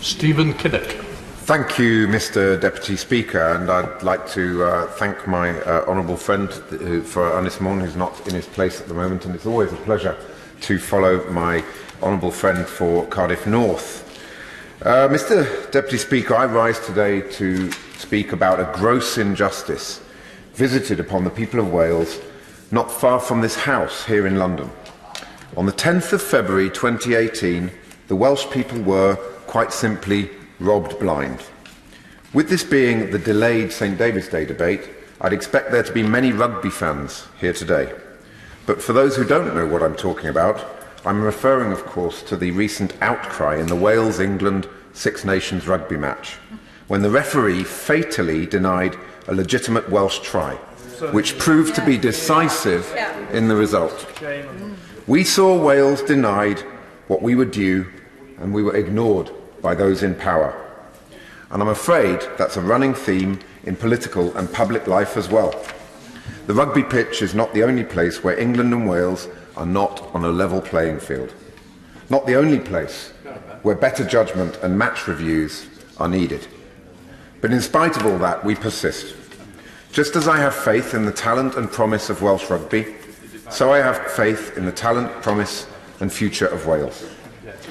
Stephen Kinnock. Thank you, Mr. Deputy Speaker, and I'd like to thank my honourable friend for this morning, who's not in his place at the moment, and it's always a pleasure to follow my honourable friend for Cardiff North. Mr. Deputy Speaker, I rise today to speak about a gross injustice visited upon the people of Wales not far from this house here in London. On the 10th of February 2018, the Welsh people were, quite simply, robbed blind. With this being the delayed St David's Day debate, I'd expect there to be many rugby fans here today. But for those who don't know what I'm talking about, I'm referring, of course, to the recent outcry in the Wales-England Six Nations rugby match, when the referee fatally denied a legitimate Welsh try, which proved to be decisive in the result. We saw Wales denied what we were due, and we were ignored by those in power. And I'm afraid that's a running theme in political and public life as well. The rugby pitch is not the only place where England and Wales are not on a level playing field. Not the only place where better judgment and match reviews are needed. But in spite of all that, we persist. Just as I have faith in the talent and promise of Welsh rugby, so I have faith in the talent, promise and future of Wales.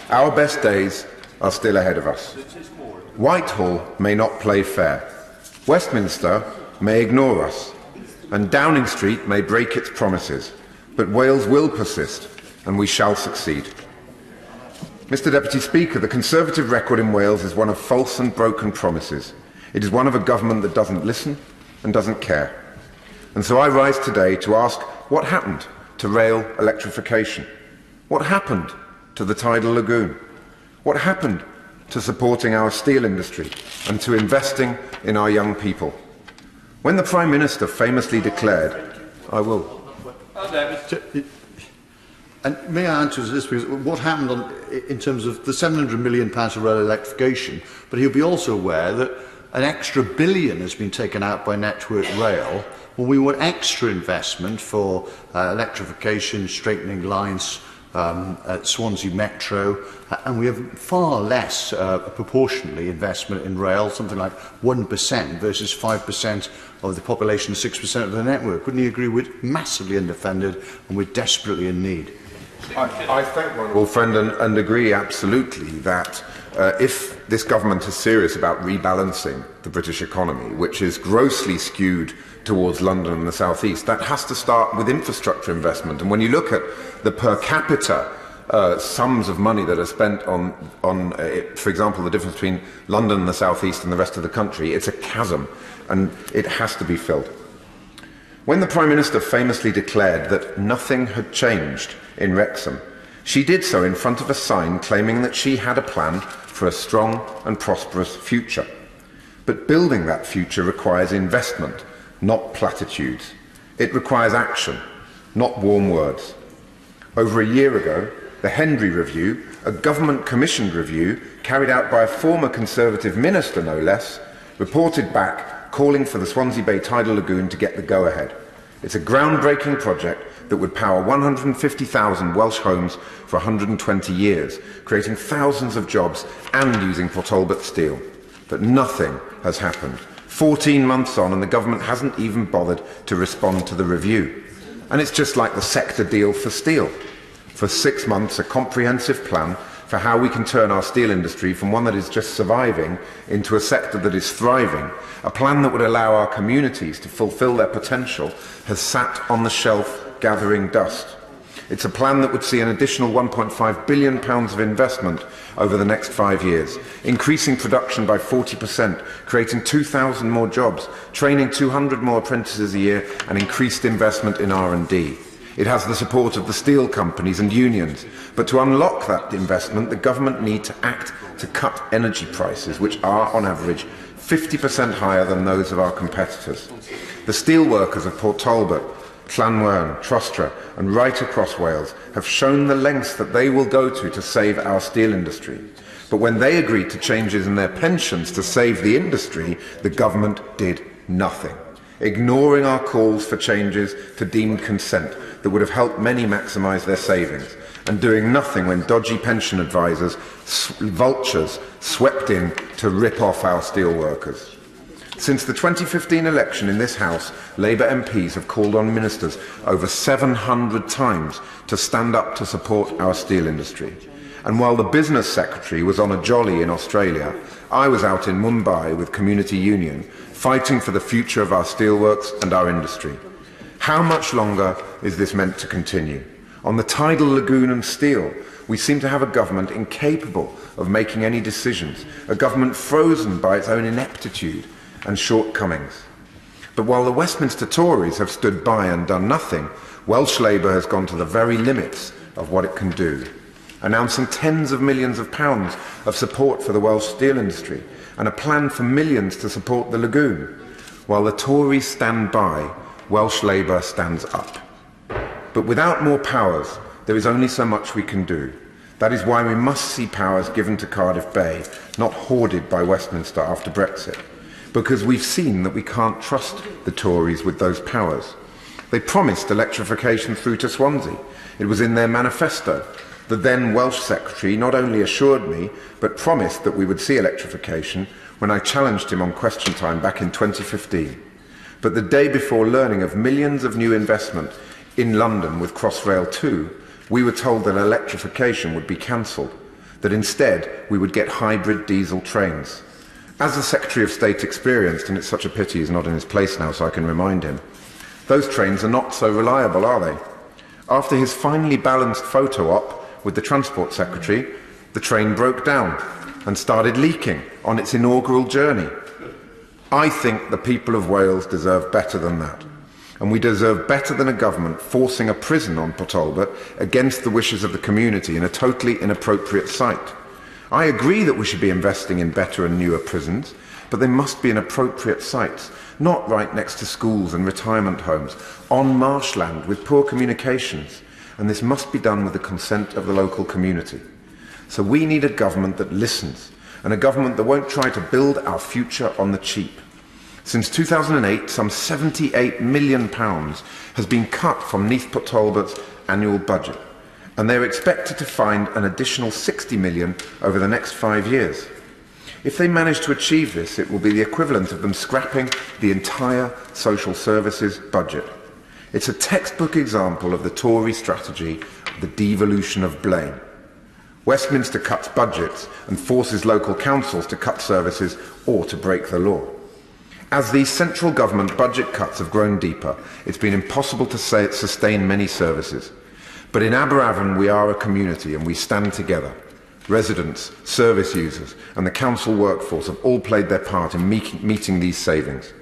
Our best days are still ahead of us. Whitehall may not play fair, Westminster may ignore us, and Downing Street may break its promises, but Wales will persist, and we shall succeed. Mr. Deputy Speaker, the Conservative record in Wales is one of false and broken promises. It is one of a government that doesn't listen and doesn't care. And so I rise today to ask what happened to rail electrification? What happened to the Tidal Lagoon? What happened to supporting our steel industry and to investing in our young people? When the Prime Minister famously declared, I will. And may I answer this, because what happened in terms of the £700 million for rail electrification, but he'll be also aware that an extra £1 billion has been taken out by Network Rail when we want extra investment for electrification, straightening lines, at Swansea Metro, and we have far less proportionally investment in rail, something like 1% versus 5% of the population, 6% of the network. Wouldn't you agree we're massively underfunded and we're desperately in need? I thank my honourable friend and agree absolutely that if this government is serious about rebalancing the British economy, which is grossly skewed towards London and the South East, that has to start with infrastructure investment. And when you look at the per capita sums of money that are spent on for example, the difference between London and the South East and the rest of the country, it's a chasm, and it has to be filled. When the Prime Minister famously declared that nothing had changed in Wrexham, she did so in front of a sign claiming that she had a plan for a strong and prosperous future. But building that future requires investment, not platitudes. It requires action, not warm words. Over a year ago, the Henry Review, a government-commissioned review carried out by a former Conservative minister, no less, reported back calling for the Swansea Bay Tidal Lagoon to get the go-ahead. It's a groundbreaking project that would power 150,000 Welsh homes for 120 years, creating thousands of jobs and using Port Talbot steel. But nothing has happened. 14 months on, and the government hasn't even bothered to respond to the review. And it's just like the sector deal for steel. For 6 months, a comprehensive plan for how we can turn our steel industry from one that is just surviving into a sector that is thriving, a plan that would allow our communities to fulfil their potential, has sat on the shelf gathering dust. It's a plan that would see an additional £1.5 billion of investment over the next 5 years, increasing production by 40%, creating 2,000 more jobs, training 200 more apprentices a year, and increased investment in R&D. It has the support of the steel companies and unions, but to unlock that investment, the government needs to act to cut energy prices, which are, on average, 50% higher than those of our competitors. The steelworkers of Port Talbot, Llanwern, Trostre and right across Wales have shown the lengths that they will go to save our steel industry. But when they agreed to changes in their pensions to save the industry, the government did nothing, ignoring our calls for changes to deemed consent that would have helped many maximise their savings. and doing nothing when dodgy pension advisors, vultures, swept in to rip off our steelworkers. Since the 2015 election in this House, Labour MPs have called on ministers over 700 times to stand up to support our steel industry. And while the business secretary was on a jolly in Australia, I was out in Mumbai with Community Union, fighting for the future of our steelworks and our industry. How much longer is this meant to continue? On the tidal lagoon and steel, we seem to have a government incapable of making any decisions, a government frozen by its own ineptitude and shortcomings. But while the Westminster Tories have stood by and done nothing, Welsh Labour has gone to the very limits of what it can do, announcing tens of millions of pounds of support for the Welsh steel industry and a plan for millions to support the lagoon. While the Tories stand by, Welsh Labour stands up. But without more powers, there is only so much we can do. That is why we must see powers given to Cardiff Bay, not hoarded by Westminster after Brexit. Because we've seen that we can't trust the Tories with those powers. They promised electrification through to Swansea. It was in their manifesto. The then Welsh Secretary not only assured me, but promised that we would see electrification when I challenged him on Question Time back in 2015. But the day before learning of millions of new investment in London with Crossrail 2, we were told that electrification would be cancelled, that instead we would get hybrid diesel trains. As the Secretary of State experienced, and it's such a pity he's not in his place now so I can remind him, those trains are not so reliable, are they? After his finely balanced photo op with the Transport Secretary, the train broke down and started leaking on its inaugural journey. I think the people of Wales deserve better than that. And we deserve better than a government forcing a prison on Port Talbot against the wishes of the community in a totally inappropriate site. I agree that we should be investing in better and newer prisons, but they must be in appropriate sites, not right next to schools and retirement homes, on marshland with poor communications. And this must be done with the consent of the local community. So we need a government that listens, and a government that won't try to build our future on the cheap. Since 2008, some £78 million has been cut from Neath Port Talbot's annual budget, and they're expected to find an additional £60 million over the next 5 years. If they manage to achieve this, it will be the equivalent of them scrapping the entire social services budget. It's a textbook example of the Tory strategy, the devolution of blame. Westminster cuts budgets and forces local councils to cut services or to break the law. As these central government budget cuts have grown deeper, it's been impossible to sustain many services. But in Aberavon we are a community and we stand together. Residents, service users and the council workforce have all played their part in meeting these savings.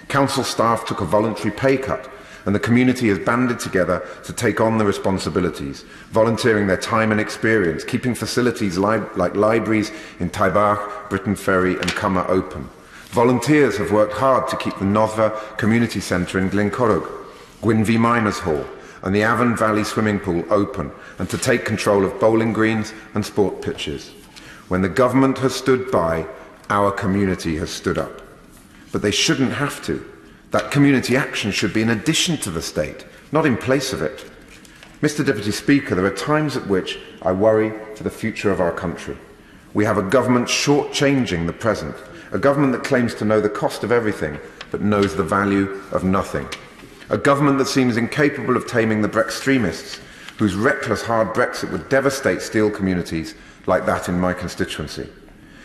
Council staff took a voluntary pay cut and the community has banded together to take on the responsibilities, volunteering their time and experience, keeping facilities like libraries in Taibach, Britton Ferry and Cummer open. Volunteers have worked hard to keep the Noddfa Community Centre in Glencorrwg, Gwynfi Miners Hall and the Avon Valley Swimming Pool open and to take control of bowling greens and sport pitches. When the government has stood by, our community has stood up. But they shouldn't have to. That community action should be in addition to the state, not in place of it. Mr. Deputy Speaker, there are times at which I worry for the future of our country. We have a government shortchanging the present, a government that claims to know the cost of everything, but knows the value of nothing. A government that seems incapable of taming the Brextremists, whose reckless hard Brexit would devastate steel communities like that in my constituency.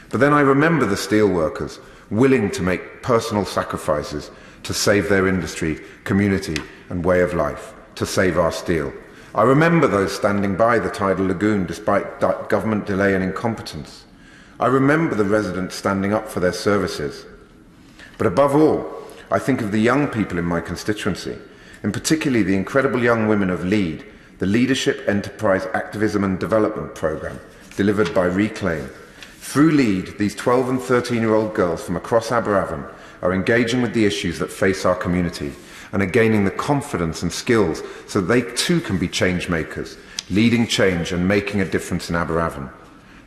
But then I remember the steel workers willing to make personal sacrifices to save their industry, community and way of life, to save our steel. I remember those standing by the tidal lagoon despite government delay and incompetence. I remember the residents standing up for their services. But above all, I think of the young people in my constituency, and particularly the incredible young women of LEAD, the Leadership, Enterprise, Activism and Development Programme, delivered by Reclaim. Through LEAD, these 12 and 13-year-old girls from across Aberavon are engaging with the issues that face our community and are gaining the confidence and skills so that they too can be change makers, leading change and making a difference in Aberavon.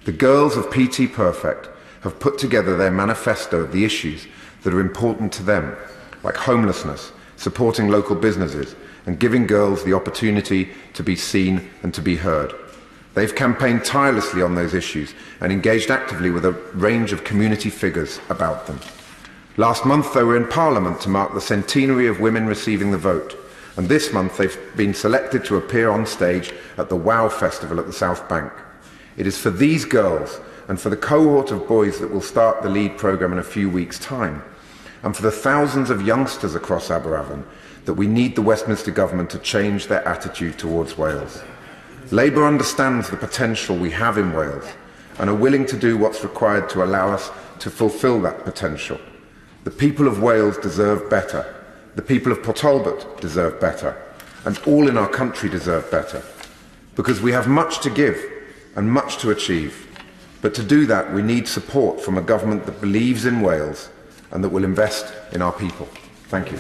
The girls of PT Perfect have put together their manifesto of the issues that are important to them, like homelessness, supporting local businesses, and giving girls the opportunity to be seen and to be heard. They've campaigned tirelessly on those issues and engaged actively with a range of community figures about them. Last month they were in Parliament to mark the centenary of women receiving the vote, and this month they've been selected to appear on stage at the WOW Festival at the South Bank. It is for these girls and for the cohort of boys that will start the LEAD programme in a few weeks' time, and for the thousands of youngsters across Aberavon, that we need the Westminster Government to change their attitude towards Wales. Labour understands the potential we have in Wales and are willing to do what's required to allow us to fulfil that potential. The people of Wales deserve better. The people of Port Talbot deserve better. And all in our country deserve better. Because we have much to give and much to achieve. But to do that, we need support from a government that believes in Wales and that will invest in our people. Thank you.